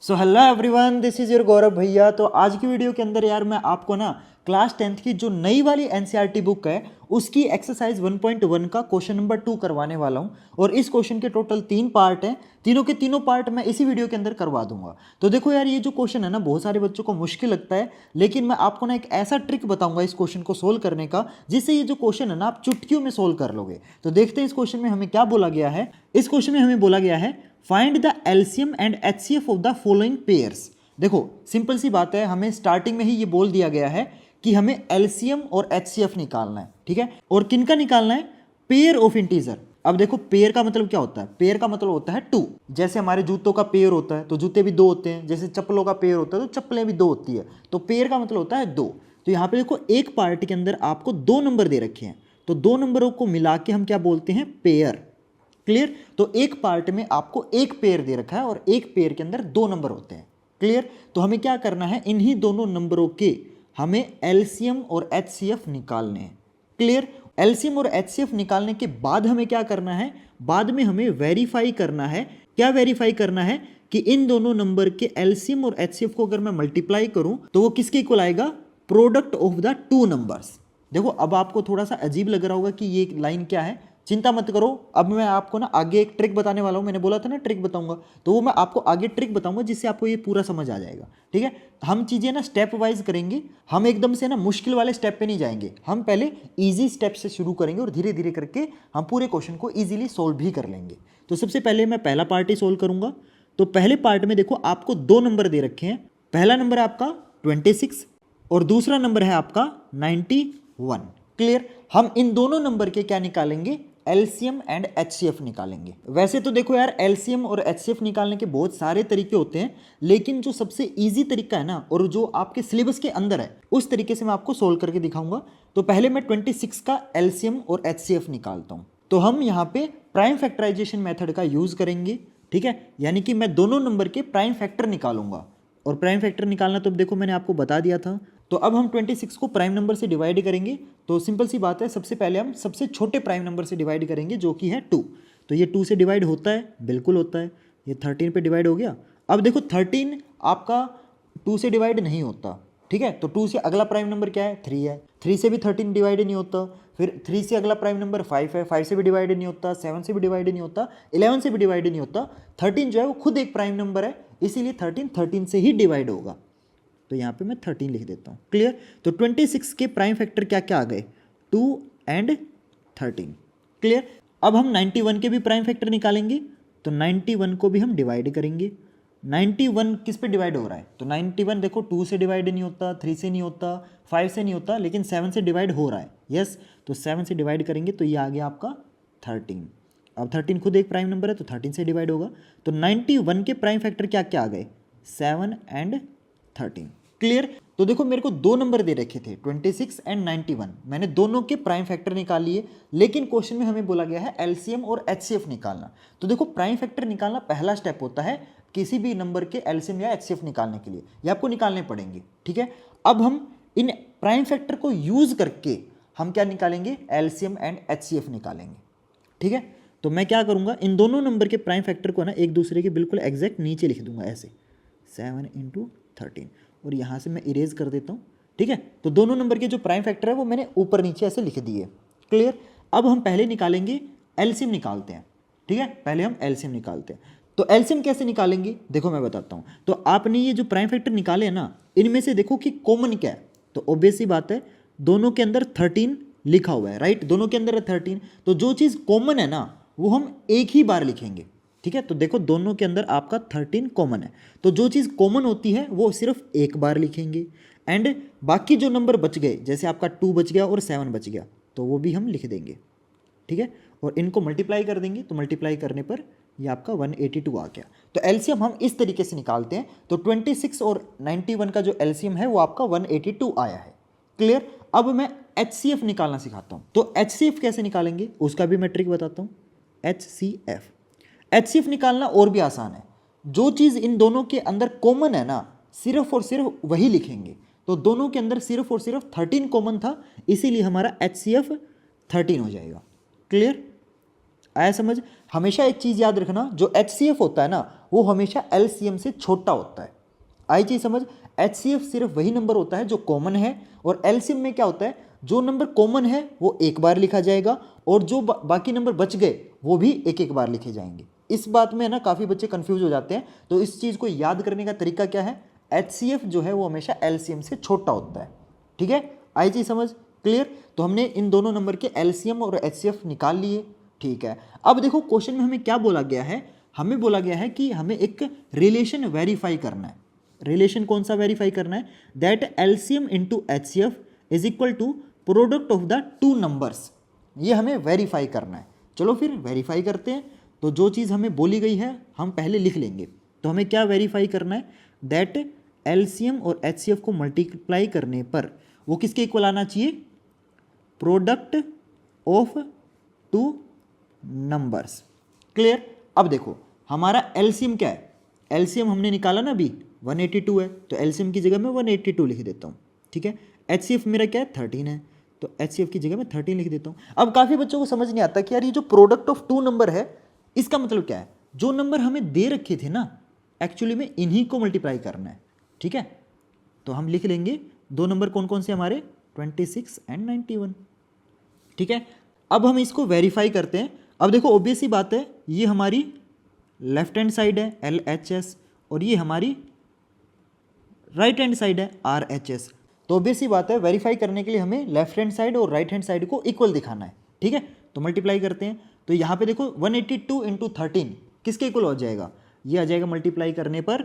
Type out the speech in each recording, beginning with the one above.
So hello everyone, this is your Gaurav भैया। तो आज की वीडियो के अंदर यार मैं आपको ना क्लास 10th की जो नई वाली एनसीईआरटी बुक है उसकी एक्सरसाइज 1.1 का क्वेश्चन नंबर 2 करवाने वाला हूं। और इस क्वेश्चन के टोटल 3 पार्ट हैं, तीनों के तीनों पार्ट मैं इसी वीडियो के अंदर करवा दूंगा। तो देखो यार, ये जो क्वेश्चन है ना बहुत सारे बच्चों को मुश्किल लगता है, लेकिन मैं आपको ना एक ऐसा ट्रिक बताऊंगा इस क्वेश्चन को सोल्व करने का जिससे ये जो क्वेश्चन है ना आप चुटकियों में सोल्व कर लोगे। तो देखते हैं इस क्वेश्चन में हमें क्या बोला गया है। इस क्वेश्चन में हमें बोला गया है find the LCM and HCF of the following pairs. देखो सिंपल सी बात है, हमें स्टार्टिंग में ही ये बोल दिया गया है कि हमें एलसीएम और एचसीएफ निकालना है, ठीक है। और किनका निकालना है? Pair of integer. अब देखो पेयर का मतलब क्या होता है? पेयर का मतलब होता है टू। जैसे हमारे जूतों का पेयर होता है तो जूते भी दो होते हैं, जैसे चप्पलों का पेयर होता है तो चप्पलें भी दो होती है। तो पेयर का मतलब होता है दो। तो यहाँ पे देखो एक पार्ट के अंदर आपको दो नंबर दे रखे हैं, तो दो नंबरों को मिला के हम क्या बोलते हैं? पेयर। क्लियर? तो एक पार्ट में आपको एक पेयर दे रखा है और एक पेयर के अंदर दो नंबर होते हैं। क्लियर? तो हमें क्या करना है, इन्हीं दोनों नंबरों के हमें एलसीएम और एचसीएफ निकालने हैं। क्लियर? एलसीएम और एचसीएफ निकालने के बाद हमें क्या करना है? बाद में हमें वेरीफाई करना है। क्या वेरीफाई करना है? कि इन दोनों नंबर के एलसीएम और एचसीएफ को अगर मैं मल्टीप्लाई करूं तो वो किसके इक्वल आएगा? Product of the two numbers. देखो अब आपको थोड़ा सा अजीब लग रहा होगा कि ये लाइन क्या है। चिंता मत करो, अब मैं आपको ना आगे एक ट्रिक बताने वाला हूं। मैंने बोला था ना ट्रिक बताऊंगा, तो वो मैं आपको आगे ट्रिक बताऊंगा जिससे आपको ये पूरा समझ आ जाएगा, ठीक है। हम चीजें ना स्टेप वाइज करेंगे, हम एकदम से ना मुश्किल वाले स्टेप पे नहीं जाएंगे। हम पहले इजी स्टेप से शुरू करेंगे और धीरे धीरे करके हम पूरे क्वेश्चन को इजीली सोल्व भी कर लेंगे। तो सबसे पहले मैं पहला पार्ट ही सोल्व करूंगा। तो पहले पार्ट में देखो आपको दो नंबर दे रखे हैं। पहला नंबर है आपका 26 और दूसरा नंबर है आपका 91। क्लियर? हम इन दोनों नंबर के क्या निकालेंगे? एलसीएम एंड एचसीएफ निकालेंगे। वैसे तो देखो यार, एलसीएम और एचसीएफ निकालने के बहुत सारे तरीके होते हैं, लेकिन जो सबसे इजी तरीका है ना और जो आपके सिलेबस के अंदर है उस तरीके से मैं आपको सोल्व करके दिखाऊंगा। तो पहले मैं 26 का एलसीएम और एचसीएफ निकालता हूं। तो हम यहाँ पे प्राइम फैक्टराइजेशन मेथड का यूज करेंगे, ठीक है। यानी कि मैं दोनों नंबर के प्राइम फैक्टर निकालूंगा। और प्राइम फैक्टर निकालना तो देखो मैंने आपको बता दिया था। तो अब हम 26 को प्राइम नंबर से डिवाइड करेंगे। तो सिंपल सी बात है, सबसे पहले हम सबसे छोटे प्राइम नंबर से डिवाइड करेंगे जो कि है 2। तो ये 2 से डिवाइड होता है? बिल्कुल होता है। ये 13 पे डिवाइड हो गया। अब देखो 13 आपका 2 से डिवाइड नहीं होता, ठीक है। तो 2 से अगला प्राइम नंबर क्या है? 3 है। 3 से भी 13 डिवाइड नहीं होता। फिर 3 से अगला प्राइम नंबर 5 है। 5 से भी डिवाइड नहीं होता, 7 से भी डिवाइड नहीं होता, 11 से भी डिवाइड नहीं होता। 13 जो है वो खुद एक प्राइम नंबर है, इसीलिए 13 से ही डिवाइड होगा। तो यहाँ पे मैं 13 लिख देता हूँ। क्लियर? तो 26 के प्राइम फैक्टर क्या क्या आ गए? 2 एंड 13। क्लियर? अब हम 91 के भी प्राइम फैक्टर निकालेंगे। तो 91 को भी हम डिवाइड करेंगे। 91 किस पे डिवाइड हो रहा है? तो 91 देखो 2 से डिवाइड नहीं होता, 3 से नहीं होता, 5 से नहीं होता, लेकिन 7 से डिवाइड हो रहा है। यस, तो 7 से डिवाइड करेंगे तो ये आ गया आपका 13। अब 13 खुद एक प्राइम नंबर है तो 13 से डिवाइड होगा। तो 91 के प्राइम फैक्टर क्या क्या आ गए? 7 एंड 13। क्लियर? तो देखो मेरे को दो नंबर दे रखे थे 26 एंड 91। मैंने दोनों के प्राइम फैक्टर निकाल लिए, लेकिन क्वेश्चन में हमें बोला गया है एलसीएम और एचसीएफ निकालना। तो देखो प्राइम फैक्टर निकालना पहला स्टेप होता है किसी भी नंबर के एलसीएम या एचसीएफ निकालने के लिए, ये आपको निकालने पड़ेंगे, ठीक है। अब हम इन प्राइम फैक्टर को यूज करके हम क्या निकालेंगे? एलसीएम एंड एचसीएफ निकालेंगे, ठीक है। तो मैं क्या करूंगा, इन दोनों नंबर के प्राइम फैक्टर को ना एक दूसरे के बिल्कुल एग्जैक्ट नीचे लिख दूंगा ऐसे, 7 × 13, और यहाँ से मैं इरेज कर देता हूँ, ठीक है। तो दोनों नंबर के जो प्राइम फैक्टर है वो मैंने ऊपर नीचे ऐसे लिख दिए। क्लियर? अब हम पहले निकालेंगे एलसीएम निकालते हैं, ठीक है। पहले हम एलसीएम निकालते हैं। तो एलसीएम कैसे निकालेंगे देखो मैं बताता हूँ। तो आपने ये जो प्राइम फैक्टर निकाले हैं ना, इनमें से देखो कि कॉमन क्या है। तो ऑब्वियस सी बात है, दोनों के अंदर 13 लिखा हुआ है, राइट। दोनों के अंदर है 13। तो जो चीज़ कॉमन है ना वो हम एक ही बार लिखेंगे, ठीक है। तो देखो दोनों के अंदर आपका 13 कॉमन है, तो जो चीज़ कॉमन होती है वो सिर्फ एक बार लिखेंगे। एंड बाकी जो नंबर बच गए, जैसे आपका 2 बच गया और 7 बच गया, तो वो भी हम लिख देंगे, ठीक है। और इनको मल्टीप्लाई कर देंगे, तो मल्टीप्लाई करने पर ये आपका 182 आ गया। तो एलसीएम हम इस तरीके से निकालते हैं। तो 26 और 91 का जो एलसीएम है वो आपका 182 आया है। क्लियर? अब मैं एचसीएफ निकालना सिखाता हूँ। तो एचसीएफ कैसे निकालेंगे उसका भी मैं ट्रिक बताता हूँ। एचसीएफ निकालना और भी आसान है। जो चीज़ इन दोनों के अंदर कॉमन है ना, सिर्फ और सिर्फ वही लिखेंगे। तो दोनों के अंदर सिर्फ और सिर्फ 13 कॉमन था, इसीलिए हमारा एचसीएफ 13 हो जाएगा। क्लियर? आया समझ? हमेशा एक चीज़ याद रखना, जो HCF होता है ना वो हमेशा LCM से छोटा होता है। आई चीज़ समझ। HCF सिर्फ वही नंबर होता है जो कॉमन है, और LCM में क्या होता है, जो नंबर कॉमन है वो एक बार लिखा जाएगा और जो बाकी नंबर बच गए वो भी एक एक बार लिखे जाएंगे। इस बात में ना काफ़ी बच्चे कंफ्यूज हो जाते हैं, तो इस चीज़ को याद करने का तरीका क्या है, HCF जो है वो हमेशा LCM से छोटा होता है। ठीक है, आई चीज़ समझ, क्लियर। तो हमने इन दोनों नंबर के LCM और HCF निकाल लिए। ठीक है, अब देखो क्वेश्चन में हमें क्या बोला गया है, हमें बोला गया है कि हमें एक रिलेशन वेरीफाई करना है। रिलेशन कौन सा वेरीफाई करना है, that LCM into HCF is equal to product of the two numbers. ये हमें वेरीफाई करना है। चलो फिर वेरीफाई करते हैं। तो जो चीज़ हमें बोली गई है हम पहले लिख लेंगे। तो हमें क्या वेरीफाई करना है, दैट LCM और HCF को मल्टीप्लाई करने पर वो किसके इक्वल आना चाहिए, product of two numbers. Clear. अब देखो हमारा LCM क्या है, LCM हमने निकाला ना अभी 182 है, तो LCM की जगह मैं 182 लिख देता हूँ। ठीक है, HCF मेरा क्या है 13 है, तो HCF की जगह मैं 13 लिख देता हूँ। अब काफ़ी बच्चों को समझ नहीं आता कि यार ये जो प्रोडक्ट ऑफ टू नंबर है इसका मतलब क्या है, जो नंबर हमें दे रखे थे ना एक्चुअली में इन्हीं को मल्टीप्लाई करना है। ठीक है, तो हम लिख लेंगे दो नंबर कौन कौन से हमारे 26 एंड 91। ठीक है, अब हम इसको वेरीफाई करते हैं। अब देखो ऑब्वियस ही बात है, ये हमारी लेफ्ट हैंड साइड है LHS और ये हमारी राइट हैंड साइड है RHS। तो ऑब्वियस ही बात है वेरीफाई करने के लिए हमें लेफ्ट हैंड साइड और राइट हैंड साइड को इक्वल दिखाना है। ठीक है, तो मल्टीप्लाई करते हैं। तो यहाँ पे देखो 182 इंटू 13 किसके इक्वल हो जाएगा, ये आ जाएगा मल्टीप्लाई करने पर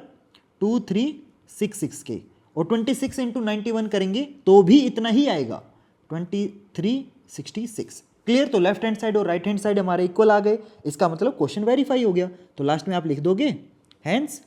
2366 के, और 26 इंटू 91 करेंगे तो भी इतना ही आएगा 2366। क्लियर। तो लेफ्ट हैंड साइड और राइट हैंड साइड हमारे इक्वल आ गए, इसका मतलब क्वेश्चन वेरीफाई हो गया। तो लास्ट में आप लिख दोगे हैंस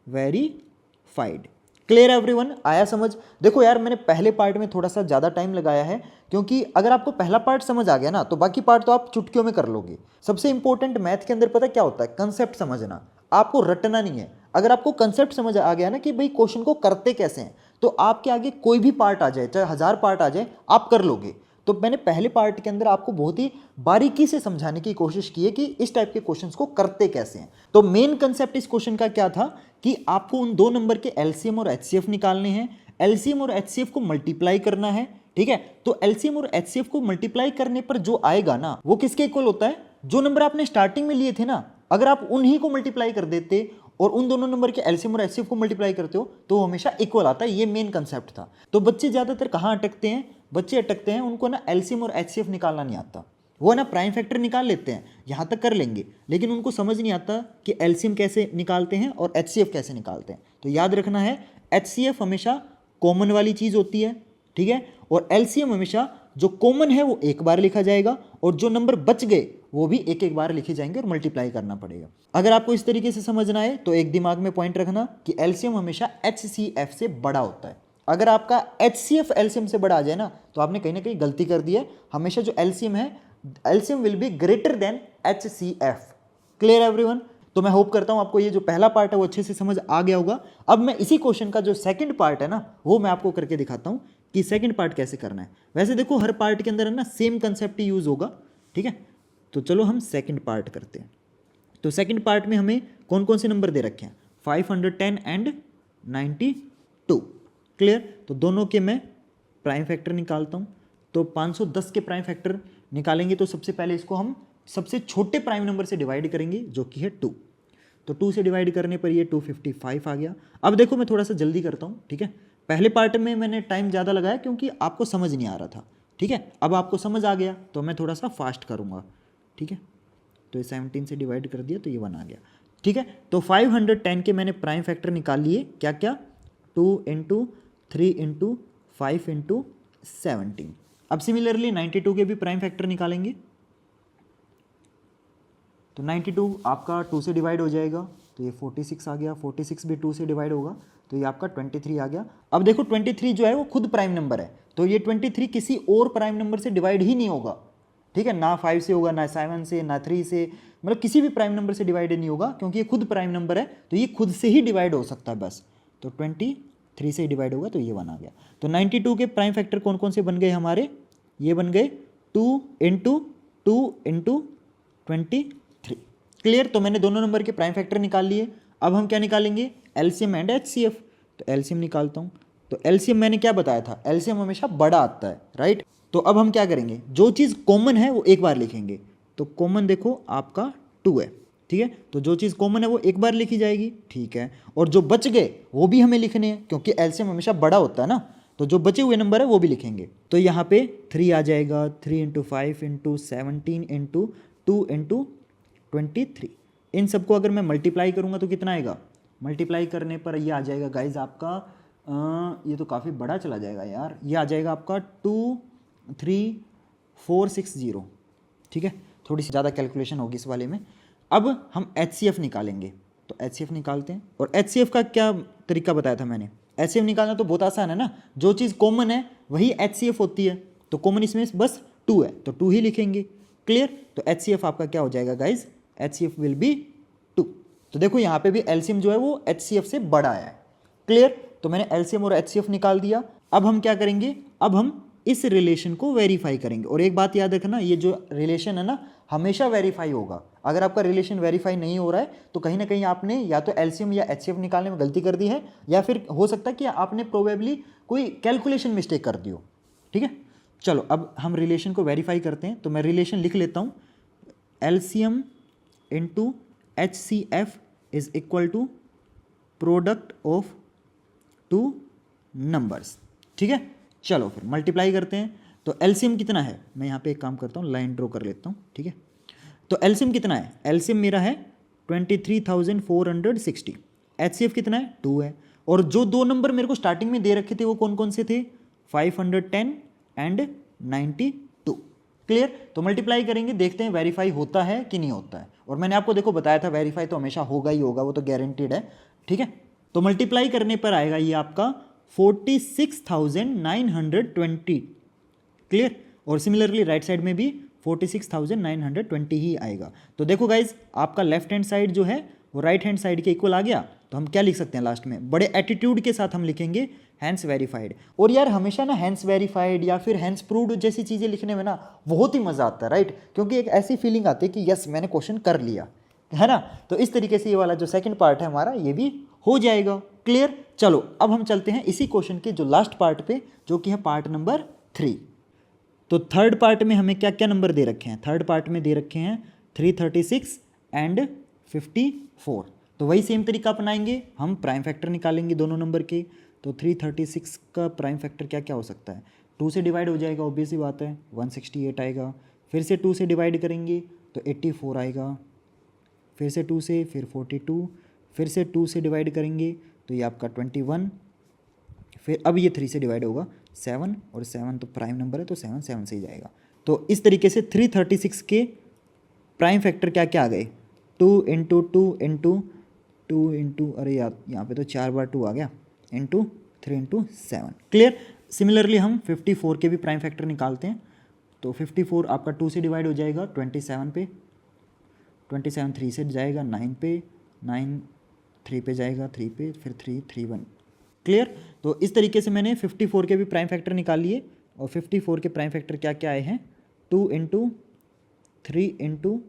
वेरीफाइड। क्लियर एवरीवन, आया समझ। देखो यार मैंने पहले पार्ट में थोड़ा सा ज़्यादा टाइम लगाया है, क्योंकि अगर आपको पहला पार्ट समझ आ गया ना तो बाकी पार्ट तो आप चुटकियों में कर लोगे। सबसे इंपॉर्टेंट मैथ के अंदर पता क्या होता है, कंसेप्ट समझना, आपको रटना नहीं है। अगर आपको कंसेप्ट समझ आ गया ना कि भाई क्वेश्चन को करते कैसे हैं, तो आपके आगे कोई भी पार्ट आ जाए, चाहे 1000 पार्ट आ जाए, आप कर लोगे। तो मैंने पहले पार्ट के अंदर आपको बहुत ही बारीकी से समझाने की कोशिश की है कि इस टाइप के क्वेश्चंस को करते कैसे हैं। तो मेन कंसेप्ट इस क्वेश्चन का क्या था कि आपको उन दो नंबर के LCM और HCF निकालने हैं, LCM और HCF को मल्टीप्लाई करना है। ठीक है, तो LCM और HCF को मल्टीप्लाई करने पर जो आएगा ना वो किसके इक्वल होता है, जो नंबर आपने स्टार्टिंग में लिए थे ना, अगर आप उन्हीं को मल्टीप्लाई कर देते और उन दोनों नंबर के LCM और HCF को मल्टीप्लाई करते हो तो हमेशा इक्वल आता है। ये मेन कंसेप्ट था। तो बच्चे ज्यादातर कहाँ अटकते हैं, बच्चे अटकते हैं उनको ना LCM और HCF निकालना नहीं आता, वो ना प्राइम फैक्टर निकाल लेते हैं, यहाँ तक कर लेंगे, लेकिन उनको समझ नहीं आता कि LCM कैसे निकालते हैं और HCF कैसे निकालते हैं। तो याद रखना है HCF हमेशा कॉमन वाली चीज़ होती है। ठीक है, और LCM हमेशा जो कॉमन है वो एक बार लिखा जाएगा और जो नंबर बच गए वो भी एक एक बार लिखे जाएंगे और मल्टीप्लाई करना पड़ेगा। अगर आपको इस तरीके से समझना है तो एक दिमाग में पॉइंट रखना कि LCM हमेशा HCF से बड़ा होता है। अगर आपका HCF LCM से बड़ा आ जाए ना तो आपने कहीं ना कहीं गलती कर दी है। हमेशा जो LCM है, LCM will be greater than HCF। Clear everyone. तो मैं होप करता हूं आपको ये जो पहला पार्ट है वो अच्छे से समझ आ गया होगा। अब मैं इसी क्वेश्चन का जो सेकंड पार्ट है ना वो मैं आपको करके दिखाता हूं कि सेकंड पार्ट कैसे करना है। वैसे देखो हर पार्ट के अंदर है ना सेम कंसेप्ट ही यूज होगा। ठीक है, तो चलो हम सेकंड पार्ट करते हैं। तो सेकंड पार्ट में हमें कौन कौन से नंबर दे रखे हैं, 510 एंड 92। क्लियर। तो दोनों के मैं प्राइम फैक्टर निकालता हूं। तो 510 के प्राइम फैक्टर निकालेंगे तो सबसे पहले इसको हम सबसे छोटे प्राइम नंबर से डिवाइड करेंगे जो कि है 2। तो 2 से डिवाइड करने पर ये 255 आ गया। अब देखो मैं थोड़ा सा जल्दी करता हूँ। ठीक है, पहले पार्ट में मैंने टाइम ज़्यादा लगाया क्योंकि आपको समझ नहीं आ रहा था। ठीक है, अब आपको समझ आ गया तो मैं थोड़ा सा फास्ट करूँगा। ठीक है, तो ये 17 से डिवाइड कर दिया तो ये 1 आ गया। ठीक है, तो 510 के मैंने प्राइम फैक्टर निकाल लिए, क्या क्या, 2 इंटू 3 इंटू 5 इंटू 17। अब सिमिलरली 92 के भी प्राइम फैक्टर निकालेंगे। तो 92 आपका 2 से डिवाइड हो जाएगा तो ये 46 आ गया, 46 भी 2 से डिवाइड होगा तो ये आपका 23 आ गया। अब देखो 23 जो है वो खुद प्राइम नंबर है, तो ये 23 किसी और प्राइम नंबर से डिवाइड ही नहीं होगा। ठीक है, ना 5 से होगा, ना 7 से, ना 3 से, मतलब किसी भी प्राइम नंबर से डिवाइड नहीं होगा क्योंकि ये खुद प्राइम नंबर है, तो ये खुद से ही डिवाइड हो सकता है बस। तो 23 से डिवाइड होगा तो ये 1 आ गया। तो 92 के प्राइम फैक्टर कौन कौन से बन गए हमारे, ये बन गए 2 इंटू 2 इंटू 23। क्लियर। तो मैंने दोनों नंबर के प्राइम फैक्टर निकाल लिए। अब हम क्या निकालेंगे, एलसीएम एंड एचसीएफ। तो एलसीएम निकालता हूँ। तो एलसीएम मैंने क्या बताया था, एलसीएम हमेशा बड़ा आता है, राइट। तो अब हम क्या करेंगे, जो चीज़ कॉमन है वो एक बार लिखेंगे। तो कॉमन देखो आपका 2 है, ठीक है। तो जो चीज़ कॉमन है वो एक बार लिखी जाएगी, ठीक है। और जो बच गए वो भी हमें लिखने हैं, क्योंकि एलसीएम हमेशा बड़ा होता है ना। तो जो बचे हुए नंबर है वो भी लिखेंगे। तो यहाँ पे 3 आ जाएगा, 3 इंटू 5 इंटू 17 इंटू 2 इंटू 23। इन सबको अगर मैं मल्टीप्लाई करूँगा तो कितना आएगा, मल्टीप्लाई करने पर ये आ जाएगा गाइज आपका ये तो काफ़ी बड़ा चला जाएगा यार, ये आ जाएगा आपका 23460, ठीक है। थोड़ी सी ज़्यादा कैलकुलेशन होगी इस वाले में। अब हम एचसीएफ निकालेंगे। तो एचसीएफ निकालते हैं। और एचसीएफ का क्या तरीका बताया था मैंने, एचसीएफ निकालना तो बहुत आसान है ना, जो चीज़ कॉमन है वही एचसीएफ होती है। तो कॉमन इसमें बस 2 है तो 2 ही लिखेंगे, क्लियर। तो एचसीएफ आपका क्या हो जाएगा गाइज, एचसीएफ विल बी 2। तो देखो यहाँ पे भी एलसीएम जो है वो एचसीएफ से बड़ा आया है, क्लियर। तो मैंने एलसीएम और एचसीएफ निकाल दिया। अब हम क्या करेंगे, अब हम इस रिलेशन को वेरीफाई करेंगे। और एक बात याद रखना, ये जो रिलेशन है ना हमेशा वेरीफाई होगा। अगर आपका रिलेशन वेरीफाई नहीं हो रहा है तो कहीं ना कहीं आपने या तो एलसीएम या एचसीएफ निकालने में गलती कर दी है, या फिर हो सकता है कि आपने प्रोबेबली कोई कैलकुलेशन मिस्टेक कर दी हो, ठीक है। चलो अब हम रिलेशन को वेरीफाई करते हैं। तो मैं रिलेशन लिख लेता हूँ, LCM into HCF is equal to product of 2 numbers, ठीक है। चलो फिर मल्टीप्लाई करते हैं। तो एलसीएम कितना है, मैं यहाँ पे एक काम करता हूँ, लाइन ड्रॉ कर लेता हूँ, ठीक है। तो एलसीएम कितना है, एलसीएम मेरा है 23,460। एचसीएफ कितना है, 2 है। और जो 2 नंबर मेरे को स्टार्टिंग में दे रखे थे वो कौन कौन से थे, 510 एंड 92, क्लियर। तो मल्टीप्लाई करेंगे, देखते हैं वेरीफाई होता है कि नहीं होता है। और मैंने आपको देखो बताया था वेरीफाई तो हमेशा होगा ही होगा, वो तो गारंटीड है, ठीक है। तो मल्टीप्लाई करने पर आएगा ये आपका 46,920, क्लियर। और सिमिलरली राइट साइड में भी 46,920 ही आएगा। तो देखो गाइज आपका लेफ्ट हैंड साइड जो है वो राइट हैंड साइड के इक्वल आ गया। तो हम क्या लिख सकते हैं लास्ट में, बड़े एटीट्यूड के साथ हम लिखेंगे हैंस वेरीफाइड। और यार हमेशा ना हैंस वेरीफाइड या फिर हैंस प्रूव्ड जैसी चीज़ें लिखने में ना बहुत ही मज़ा आता है, राइट। क्योंकि एक ऐसी फीलिंग आती है कि यस मैंने क्वेश्चन कर लिया है ना। तो इस तरीके से ये वाला जो सेकंड पार्ट है हमारा ये भी हो जाएगा, क्लियर। चलो अब हम चलते हैं इसी क्वेश्चन के जो लास्ट पार्ट पे, जो कि है पार्ट नंबर 3। तो थर्ड पार्ट में हमें क्या क्या नंबर दे रखे हैं, थर्ड पार्ट में दे रखे हैं 336 एंड 54। तो वही सेम तरीका अपनाएंगे, हम प्राइम फैक्टर निकालेंगे दोनों नंबर के। तो 336 का प्राइम फैक्टर क्या क्या हो सकता है, 2 से डिवाइड हो जाएगा, ऑब्वियस सी बात है, 168 आएगा। फिर से 2 से डिवाइड करेंगे तो 84 आएगा। फिर से 2 से, फिर 42, फिर से 2 से डिवाइड करेंगे तो ये आपका 21। फिर अब ये 3 से डिवाइड होगा 7, और 7 तो प्राइम नंबर है तो 7 7 से ही जाएगा। तो इस तरीके से 336 के प्राइम फैक्टर क्या क्या आ गए, 2 इंटू 2 इंटू 2 इंटू, अरे यार यहाँ पे तो 4 बार 2 आ गया, इंटू 3 इंटू 7, क्लियर। सिमिलरली हम 54 के भी प्राइम फैक्टर निकालते हैं। तो 54 आपका 2 से डिवाइड हो जाएगा 27 पे, 27 3 से जाएगा 9 पे, 9 3 पे जाएगा 3 पे, फिर 3 3 1, क्लियर। तो इस तरीके से मैंने 54 के भी प्राइम फैक्टर निकाल लिए। और 54 के प्राइम फैक्टर क्या क्या आए हैं, 2 इंटू 3 इंटू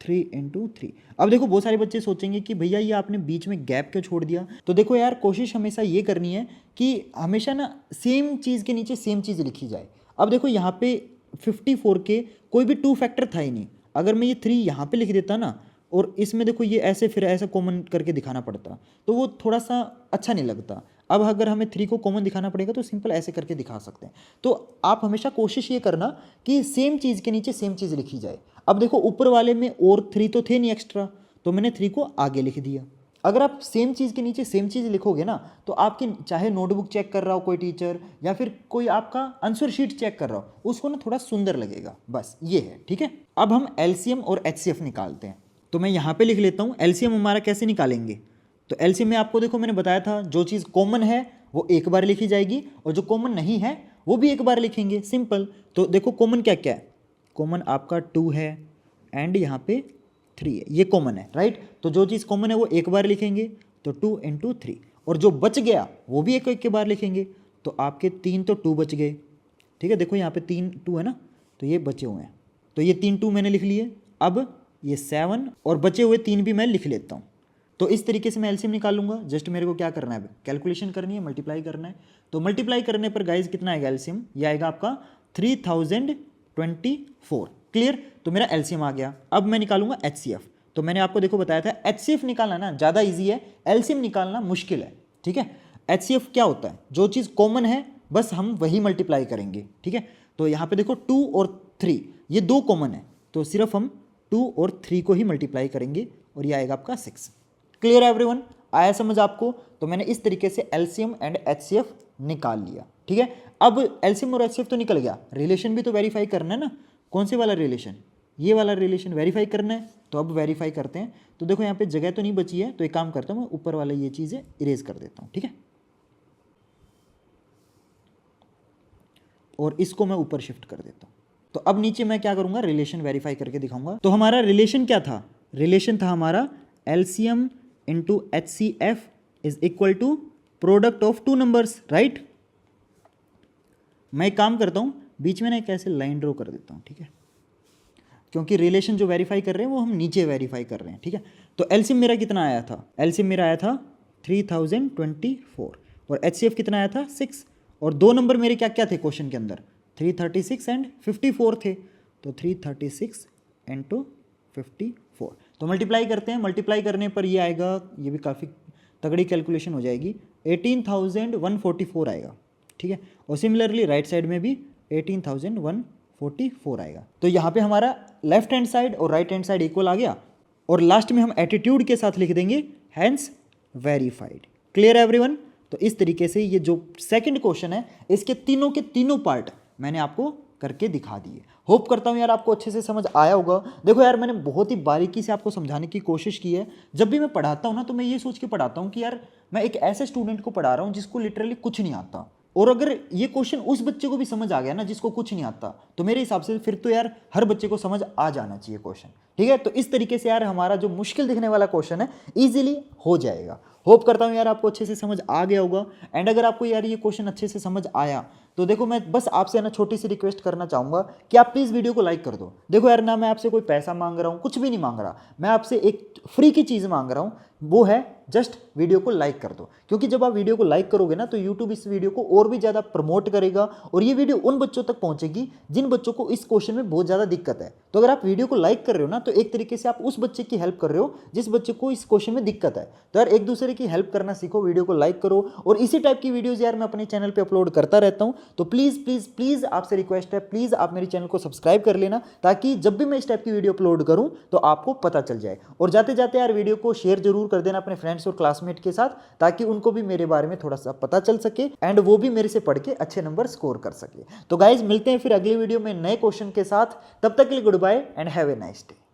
3 इंटू 3। अब देखो बहुत सारे बच्चे सोचेंगे कि भैया ये आपने बीच में गैप क्यों छोड़ दिया। तो देखो यार कोशिश हमेशा ये करनी है कि हमेशा ना सेम चीज़ के नीचे सेम चीज़ लिखी जाए। अब देखो यहाँ पे 54 के कोई भी 2 फैक्टर था ही नहीं, अगर मैं ये 3 यहाँ पे लिख देता ना और इसमें देखो ये ऐसे फिर ऐसा कॉमन करके दिखाना पड़ता तो वो थोड़ा सा अच्छा नहीं लगता। अब अगर हमें 3 को कॉमन दिखाना पड़ेगा तो सिंपल ऐसे करके दिखा सकते हैं। तो आप हमेशा कोशिश ये करना कि सेम चीज़ के नीचे सेम चीज़ लिखी जाए। अब देखो ऊपर वाले में और 3 तो थे नहीं एक्स्ट्रा, तो मैंने 3 को आगे लिख दिया। अगर आप सेम चीज़ के नीचे सेम चीज़ लिखोगे ना तो आपकी चाहे नोटबुक चेक कर रहा हो कोई टीचर या फिर कोई आपका आंसर शीट चेक कर रहा हो उसको ना थोड़ा सुंदर लगेगा, बस ये है, ठीक है। अब हम एलसीएम और एचसीएफ निकालते हैं। तो मैं यहाँ पे लिख लेता हूँ एलसीएम हमारा कैसे निकालेंगे। तो एलसीएम में आपको देखो मैंने बताया था जो चीज़ कॉमन है वो एक बार लिखी जाएगी और जो कॉमन नहीं है वो भी एक बार लिखेंगे, सिंपल। तो देखो कॉमन क्या क्या है, कॉमन आपका 2 है एंड यहाँ पे 3 है, ये कॉमन है, राइट। तो जो चीज़ कॉमन है वो एक बार लिखेंगे तो 2 इंटू 3, और जो बच गया वो भी एक एक बार लिखेंगे। तो आपके 3 तो 2 बच गए, ठीक है। देखो यहाँ पे 3 2 है ना, तो ये बचे हुए हैं, तो ये 3 2 मैंने लिख लिए। अब ये 7 और बचे हुए 3 भी मैं लिख लेता हूँ। तो इस तरीके से मैं एलसीएम निकाल लूँगा। जस्ट मेरे को क्या करना है, कैलकुलेशन करनी है, मल्टीप्लाई करना है। तो मल्टीप्लाई करने पर गाइज कितना आएगा एलसीएम, ये आएगा आपका 3024। क्लियर, तो मेरा एलसीएम आ गया। अब मैं निकालूंगा एचसीएफ। तो मैंने आपको देखो बताया था एचसीएफ निकालना ना ज़्यादा ईजी है, एलसीएम निकालना मुश्किल है। ठीक है, एचसीएफ क्या होता है, जो चीज़ कॉमन है बस हम वही मल्टीप्लाई करेंगे। ठीक है, तो यहाँ पे देखो 2 और 3 ये 2 कॉमन है, तो सिर्फ हम 2 और 3 को ही मल्टीप्लाई करेंगे और ये आएगा आपका 6। क्लियर है एवरीवन, आया समझ आपको? तो मैंने इस तरीके से एलसीएम एंड एचसीएफ निकाल लिया। ठीक है, अब एलसीएम और एचसीएफ तो निकल गया, रिलेशन भी तो वेरीफाई करना है ना। कौन से वाला रिलेशन, ये वाला रिलेशन वेरीफाई करना है। तो अब वेरीफाई करते हैं। तो देखो यहाँ पे जगह तो नहीं बची है, तो एक काम करता हूँ मैं ऊपर वाला ये चीज़ें इरेज कर देता हूँ। ठीक है, और इसको मैं ऊपर शिफ्ट कर देता हूँ। तो अब नीचे मैं क्या करूँगा, रिलेशन वेरीफाई करके दिखाऊंगा। तो हमारा रिलेशन क्या था, रिलेशन था हमारा LCM into HCF is equal to product of 2 numbers, right. मैं एक काम करता हूँ, बीच में ना एक ऐसे लाइन ड्रॉ कर देता हूँ। ठीक है, क्योंकि रिलेशन जो वेरीफाई कर रहे हैं वो हम नीचे वेरीफाई कर रहे हैं। ठीक है, तो एलसीएम मेरा कितना आया था, एलसीएम मेरा आया था 3024 और एचसीएफ कितना आया था 6। और 2 नंबर मेरे क्या क्या थे क्वेश्चन के अंदर, 336 एंड 54 थे। तो 336 इंटू 54, तो मल्टीप्लाई करते हैं। मल्टीप्लाई करने पर ये आएगा, ये भी काफ़ी तगड़ी कैलकुलेशन हो जाएगी, 18,144 आएगा। ठीक है, और सिमिलरली राइट साइड में भी 18,144 आएगा। तो यहाँ पे हमारा लेफ्ट हैंड साइड और राइट हैंड साइड इक्वल आ गया, और लास्ट में हम एटीट्यूड के साथ लिख देंगे हैंस वेरीफाइड। क्लियर है एवरीवन? तो इस तरीके से ये जो सेकंड क्वेश्चन है इसके तीनों के तीनों पार्ट मैंने आपको करके दिखा दिए। होप करता हूँ यार आपको अच्छे से समझ आया होगा। देखो यार मैंने बहुत ही बारीकी से आपको समझाने की कोशिश की है। जब भी मैं पढ़ाता हूँ ना तो मैं ये सोच के पढ़ाता हूँ कि यार मैं एक ऐसे स्टूडेंट को पढ़ा रहा हूँ जिसको लिटरली कुछ नहीं आता, और अगर ये क्वेश्चन उस बच्चे को भी समझ आ गया ना जिसको कुछ नहीं आता, तो मेरे हिसाब से फिर तो यार हर बच्चे को समझ आ जाना चाहिए क्वेश्चन। ठीक है, तो इस तरीके से यार हमारा जो मुश्किल दिखने वाला क्वेश्चन है इजीली हो जाएगा। होप करता हूँ यार आपको अच्छे से समझ आ गया होगा। एंड अगर आपको यार ये क्वेश्चन अच्छे से समझ आया तो देखो मैं बस आपसे ना छोटी सी रिक्वेस्ट करना चाहूँगा कि आप प्लीज़ वीडियो को लाइक कर दो। देखो यार ना मैं आपसे कोई पैसा मांग रहा हूँ, कुछ भी नहीं मांग रहा, मैं आपसे एक फ्री की चीज़ मांग रहा हूँ, वो है जस्ट वीडियो को लाइक कर दो। क्योंकि जब आप वीडियो को लाइक करोगे ना तो यूट्यूब इस वीडियो को और भी ज़्यादा प्रमोट करेगा और ये वीडियो उन बच्चों तक पहुंचेगी जिन बच्चों को इस क्वेश्चन में बहुत ज़्यादा दिक्कत है। तो अगर आप वीडियो को लाइक कर रहे हो ना तो एक तरीके से आप उस बच्चे की हेल्प कर रहे हो जिस बच्चे को इस क्वेश्चन में दिक्कत है। तो यार एक दूसरे की हेल्प करना सीखो, वीडियो को लाइक करो, और इसी टाइप की वीडियोज़ यार मैं अपने चैनल पर अपलोड करता रहता हूँ। तो प्लीज़ प्लीज़ प्लीज़ आपसे रिक्वेस्ट है, प्लीज़ आप मेरे चैनल को सब्सक्राइब कर लेना ताकि जब भी मैं इस टाइप की वीडियो अपलोड करूँ तो आपको पता चल जाए। और जाते जाते यार वीडियो को शेयर जरूर कर देना अपने फ्रेंड्स और क्लासमेट के साथ, ताकि उनको भी मेरे बारे में थोड़ा सा पता चल सके एंड वो भी मेरे से पढ़ के अच्छे नंबर स्कोर कर सके। तो गाइज मिलते हैं फिर अगली वीडियो में नए क्वेश्चन के साथ, तब तक के लिए goodbye and have a nice day.